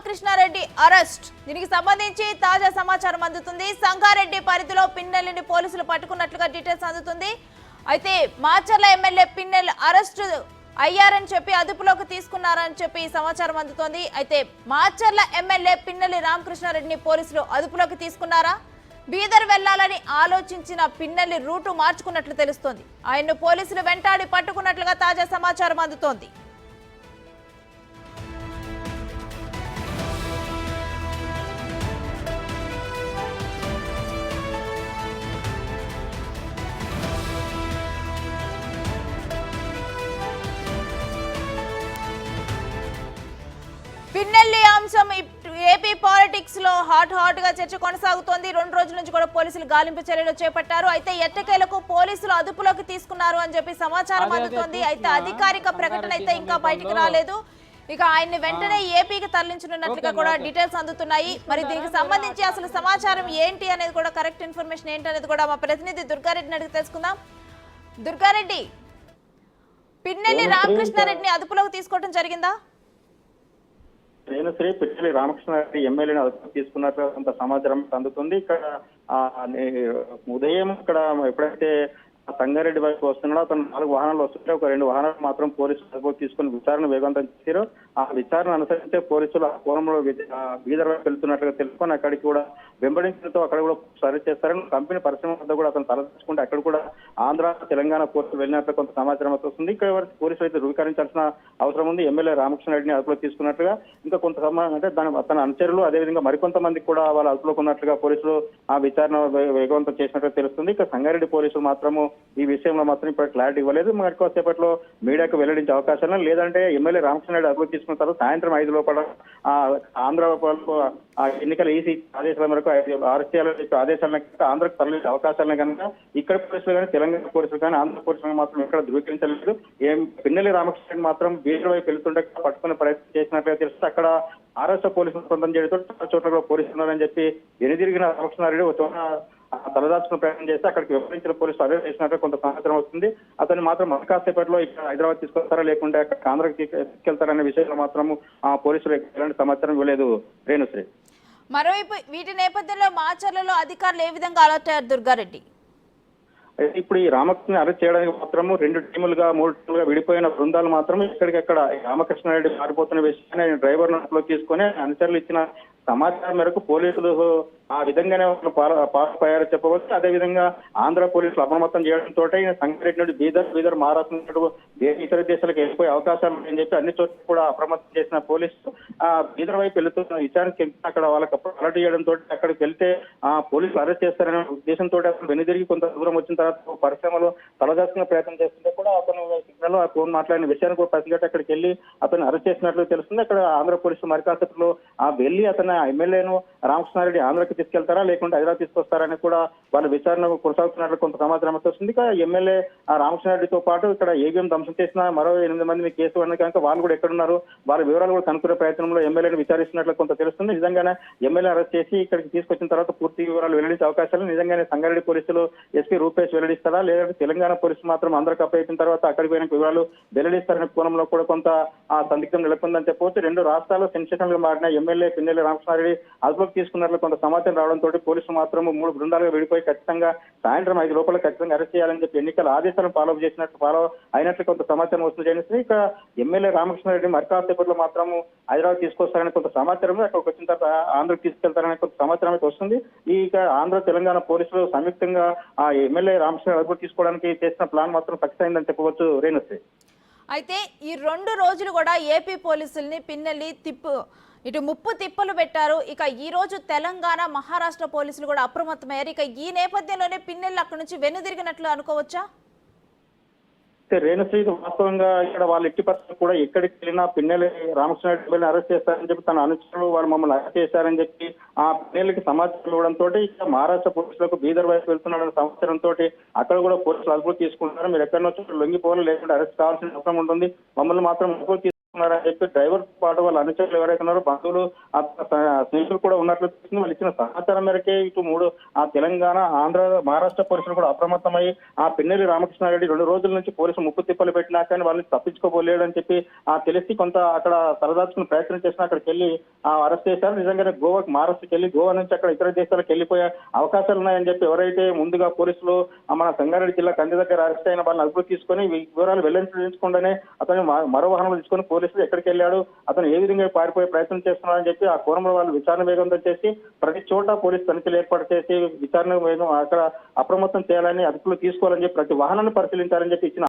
Ramakrishna Reddy arrest. దీనికి సంబంధించి తాజా సమాచారం అందుతుంది. సంగారెడ్డి పరిధిలో పిన్నెల్లిని పోలీసులు పట్టుకున్నట్లుగా డీటెయిల్స్ అందుతుంది. అయితే మాచర్ల ఎమ్మెల్యే పిన్నెల్ అరెస్ట్ అయ్యారని చెప్పి అదుపులోకి తీసుకున్నారని చెప్పి సమాచారం అందుతోంది. అయితే మాచర్ల ఎమ్మెల్యే పిన్నెల్లి రామకృష్ణారెడ్డిని పోలీసులు అదుపులోకి తీసుకున్నారా? బీదర్ వెళ్లాలని ఆలోచించిన పిన్నెల్లి రూటు మార్చుకున్నట్లు తెలుస్తోంది. ఆయన్ను పోలీసులు వెంటాడి పట్టుకున్నట్లుగా తాజా సమాచారం అందుతోంది. పిన్నెల్లి అంశం ఏపీ పాలిటిక్స్ లో హాట్ గా చర్చ కొనసాగుతోంది. 2 రోజుల నుంచి కూడా పోలీసులు గాలింపు చర్యలు చేపట్టారు. అయితే ఎట్టకేలకు పోలీసులు అదుపులోకి తీసుకున్నారు అని చెప్పి సమాచారం అందుతోంది. అయితే అధికారిక ప్రకటన అయితే ఇంకా బయటికి రాలేదు. ఇక ఆయన్ని వెంటనే ఏపీకి తరలించనున్నట్లుగా కూడా డీటెయిల్స్ అందుతున్నాయి. మరి దీనికి సంబంధించి అసలు సమాచారం ఏంటి అనేది కూడా, కరెక్ట్ ఇన్ఫర్మేషన్ ఏంటి అనేది కూడా మా ప్రతినిధి దుర్గారెడ్డిని అడిగి తెలుసుకుందాం. దుర్గారెడ్డి, పిన్నెల్లి రామకృష్ణారెడ్డిని అదుపులోకి తీసుకోవడం జరిగిందా? నేను శ్రీ పిన్నెల్లి రామకృష్ణారెడ్డి ఎమ్మెల్యేని అదుపులోకి తీసుకున్నట్లుగా కొంత సమాచారం అందుతుంది. ఇక్కడ ఉదయం ఇక్కడ ఎప్పుడైతే సంగారెడ్డి వైపు వస్తున్నాడో అతను 4 వాహనాలు వస్తుంటే ఒక 2 వాహనాలు మాత్రం పోలీసులు అదుపులోకి తీసుకుని విచారణ వేగవంతం చేశారు. ఆ విచారణ అనుసరించే పోలీసులు ఆ కోణంలో బీదర్ వైపు వెళ్తున్నట్లుగా తెలుసుకొని అక్కడికి కూడా వెంబడించడంతో అక్కడ కూడా అరెస్ట్ చేస్తారని కంపెనీ పరిశ్రమ వద్ద కూడా అతను తలదించుకుంటే అక్కడ కూడా ఆంధ్ర తెలంగాణ పోలీసులు వెళ్ళినట్లు కొంత సమాచారం వస్తుంది. ఇక్కడ పోలీసులు అయితే ధృవీకరించాల్సిన అవసరం ఉంది. ఎమ్మెల్యే రామకృష్ణారెడ్డిని అదుపులోకి తీసుకున్నట్లుగా ఇంకా కొంత అంటే తన అనుచరులు అదేవిధంగా మరికొంతమందికి కూడా వాళ్ళు అదుపులోకి ఉన్నట్లుగా పోలీసులు ఆ విచారణ వేగవంతం చేసినట్లుగా తెలుస్తుంది. ఇక సంగారెడ్డి పోలీసులు మాత్రము ఈ విషయంలో మాత్రం ఇప్పుడు క్లారిటీ ఇవ్వలేదు. మరికొద్దిసేపట్లో మీడియాకు వెల్లడించే అవకాశాలు, లేదంటే ఎమ్మెల్యే రామకృష్ణారెడ్డి అదుపులోకి తీసుకున్న తర్వాత సాయంత్రం 5 లోపల ఆంధ్ర ఎన్నికల ఈసీ ఆదేశాల మేరకు అరెస్ట్ చేయాలని చెప్పి ఆదేశాలను ఆంధ్రకు తరలించే అవకాశాలను కనుక ఇక్కడ పోలీసులు కానీ తెలంగాణ పోలీసులు కానీ ఆంధ్ర పోలీసులు మాత్రం ఎక్కడ ధృవీకరించలేదు. పిన్నెల్లి రామకృష్ణారెడ్డి మాత్రం బీదర్ వైపు వెళ్తుంటే పట్టుకునే ప్రయత్నం చేసినట్లుగా తెలిస్తే అక్కడ ఆర్ఎస్ఎఫ్ పోలీసులు సొంతం చేయడంతో చాలా చోట్ల పోలీసులు ఉన్నారని చెప్పి ఎనిదిరిగిన రామకృష్ణారెడ్డి ఒక చోట తలదాచుకునే ప్రయత్నం చేస్తే అక్కడికి వివరించిన పోలీసులు అరెస్ట్ చేసినట్టు కొంత సమాచారం వస్తుంది. అతన్ని మాత్రం కాసేపట్లో ఇక్కడ హైదరాబాద్ తీసుకొస్తారా లేకుంటే ఆంధ్రాకి తీసుకెళ్తారనే విషయంలో మాత్రం పోలీసులు ఎలాంటి సమాచారం ఇవ్వలేదు. రేణుశ్రీ, మరోవైపు వీటి నేపథ్యంలో మాచర్లలో అధికారులు ఏ విధంగా అలర్ట్ అయ్యారు దుర్గారెడ్డి? ఇప్పుడు ఈ రామకృష్ణ అరెస్ట్ చేయడానికి మాత్రము 2 టీములుగా 3 టీములుగా విడిపోయిన బృందాలు మాత్రం ఇక్కడికక్కడ రామకృష్ణారెడ్డి మారిపోతున్న విషయాన్ని డ్రైవర్ నోట్లో తీసుకొని అనుచరులు ఇచ్చిన సమాచారం మేరకు పోలీసులు ఆ విధంగానే పాల్పోయారో చెప్పవచ్చు. అదేవిధంగా ఆంధ్ర పోలీసులు అప్రమత్తం చేయడంతో సంగారెడ్డి నుండి బీదర్ మహారాష్ట్ర ఇతర దేశాలకు వెళ్ళిపోయే అవకాశాలు అని చెప్పి అన్ని చోట్ల కూడా అప్రమత్తం చేసిన పోలీసులు బీదర్ వైపు వెళ్తున్న విచారణకి అక్కడ వాళ్ళకి అలర్ట్ చేయడంతో అక్కడికి వెళ్తే పోలీసులు అరెస్ట్ చేస్తారనే ఉద్దేశంతో అతను వెనుదిరిగి కొంత దూరం వచ్చిన తర్వాత పరిశ్రమలో తలదాచుకునే ప్రయత్నం చేస్తుంటే కూడా అతను సిగ్నల్ ఆ ఫోన్ మాట్లాడిన విషయాన్ని కూడా పసిగట్టి అక్కడికి వెళ్ళి అతను అరెస్ట్ చేసినట్లు తెలుస్తుంది. అక్కడ ఆంధ్ర పోలీసులు మరికాసేపులో వెళ్లి అతను ఎమ్మెల్యేను రామకృష్ణారెడ్డి ఆంధ్రకి తీసుకెళ్తారా లేకుంటే హైదరాబాద్ తీసుకొస్తారని కూడా వాళ్ళ విచారణ కొనసాగుతున్నట్లు కొంత సమాచారం వస్తుంది. ఇక ఎమ్మెల్యే రామకృష్ణారెడ్డితో పాటు ఇక్కడ ఏబిఎం ధ్వంసం చేసిన మరో 8 మంది కేసు అన్న కనుక వాళ్ళు కూడా ఎక్కడున్నారు వాళ్ళ వివరాలు కూడా కనుక్కునే ప్రయత్నంలో ఎమ్మెల్యేను విచారిస్తున్నట్లు కొంత తెలుస్తుంది. నిజంగానే ఎమ్మెల్యే అరెస్ట్ చేసి ఇక్కడికి తీసుకొచ్చిన తర్వాత పూర్తి వివరాలు వెల్లడించే అవకాశాలు నిజంగానే సంగారెడ్డి పోలీసులు ఎస్పీ రూపేష్ వెల్లడిస్తారా లేదంటే తెలంగాణ పోలీసులు మాత్రం ఆంధ్రకు అప్పగించిన తర్వాత అక్కడికి పోయిన వివరాలు వెల్లడిస్తారనే కోణంలో కూడా కొంత సందిగ్ధం నెలకొందని చెప్పవచ్చు. 2 రాష్ట్రాల్లో సెన్సేషన్ గా మారిన ఎమ్మెల్యే పిన్నెల్లి రామకృష్ణారెడ్డి అదుపులోకి తీసుకున్నట్లు కొంత సమాచారం రావడంతో పోలీసులు మాత్రం 3 బృందాలుగా విడిపోయి ఖచ్చితంగా సాయంత్రం 5 లోపల ఖచ్చితంగా అరెస్ట్ చేయాలని చెప్పి ఎన్నికల ఆదేశాలను ఫాలో అయినట్లు కొంత సమాచారం వస్తుంది. చేసి ఇక ఎమ్మెల్యే రామకృష్ణారెడ్డి మరికాసేపట్లో మాత్రం హైదరాబాద్ తీసుకొస్తారని కొంత సమాచారం, అక్కడికి వచ్చిన తర్వాత ఆంధ్రకు తీసుకెళ్తారనే కొంత సమాచారం అయితే వస్తుంది. ఇక ఆంధ్ర తెలంగాణ పోలీసులు సంయుక్తంగా ఆ ఎమ్మెల్యే రామకృష్ణ అదుపు తీసుకోవడానికి చేసిన ప్లాన్ మాత్రం సక్సెస్ అయిందని చెప్పవచ్చు. రేణుశ్రీ, అయితే ఈ 2 రోజులు కూడా ఏపీ పోలీసుల్ని పిన్నెల్లి ఇటు ముప్పు తిప్పలు పెట్టారు. ఇక ఈ రోజు తెలంగాణ మహారాష్ట్ర పోలీసులు కూడా అప్రమత్తమయ్యారు. ఇక ఈ నేపథ్యంలోనే పిన్నెల్లి అక్కడి నుంచి వెనుదిరిగినట్లు అనుకోవచ్చా? రేణుశ్రీ, వాస్తవంగా ఇక్కడ వాళ్ళ ఎట్టి పరిస్థితులు కూడా ఎక్కడికి వెళ్ళినా పిన్నెల్లి రామకృష్ణారెడ్డి అరెస్ట్ చేస్తారని చెప్పి తన అనుచరులు వాళ్ళు మమ్మల్ని అరెస్ట్ చేశారని చెప్పి ఆ పిన్నెల్లికి సమాచారం ఇవ్వడంతో ఇక మహారాష్ట్ర పోలీసులకు బీదర్ వైపు వెళ్తున్నాడన్న సమాచారంతో అక్కడ కూడా పోలీసులు అదుపులో తీసుకుంటారు. మీరు ఎక్కడి నుంచి లొంగిపోవాలి లేకుంటే అరెస్ట్ కావాల్సిన అవసరం ఉంటుంది, మమ్మల్ని మాత్రం తీసుకున్నారని చెప్పి డ్రైవర్ పాటు వాళ్ళ అనుచరులు ఎవరైతే ఉన్నారో బంధువులు స్నేహితులు కూడా ఉన్నట్లు తెలిసింది. వాళ్ళు ఇచ్చిన సమాచారం మేరకే ఇటు ఆ తెలంగాణ, ఆంధ్ర, మహారాష్ట్ర పోలీసులు కూడా అప్రమత్తమై ఆ పిన్నెల్లి రామకృష్ణారెడ్డి 2 రోజుల నుంచి పోలీసులు ముప్పు తిప్పలు పెట్టినా కానీ వాళ్ళని తప్పించుకోబోలేడని చెప్పి తెలిసి కొంత అక్కడ సరదాచుకుని ప్రయత్నం చేసినా అక్కడికి వెళ్ళి అరెస్ట్ చేశారు. నిజంగానే గోవాకి, మహారాష్ట్రకి వెళ్ళి గోవా నుంచి అక్కడ ఇతర దేశాలకు వెళ్ళిపోయే అవకాశాలు ఉన్నాయని చెప్పి ఎవరైతే ముందుగా పోలీసులు మన సంగారెడ్డి జిల్లా కంది దగ్గర అరెస్ట్ అయిన వాళ్ళని అదుపు తీసుకొని వివరాలు వెల్లడించకుండానే అతను మరో వాహనంలో తీసుకొని పోలీసులు ఎక్కడికి వెళ్ళాడు, అతను ఏ విధంగా పారిపోయే ప్రయత్నం చేస్తున్నారని చెప్పి ఆ కోణంలో వాళ్ళు విచారణ వేగంతో చేసి ప్రతి చోట పోలీసు తనిఖీలు ఏర్పాటు చేసి విచారణ వేగం అక్కడ అప్రమత్తం చేయాలని, అదుపులో తీసుకోవాలని చెప్పి ప్రతి వాహనాన్ని పరిశీలించాలని చెప్పి ఇచ్చిన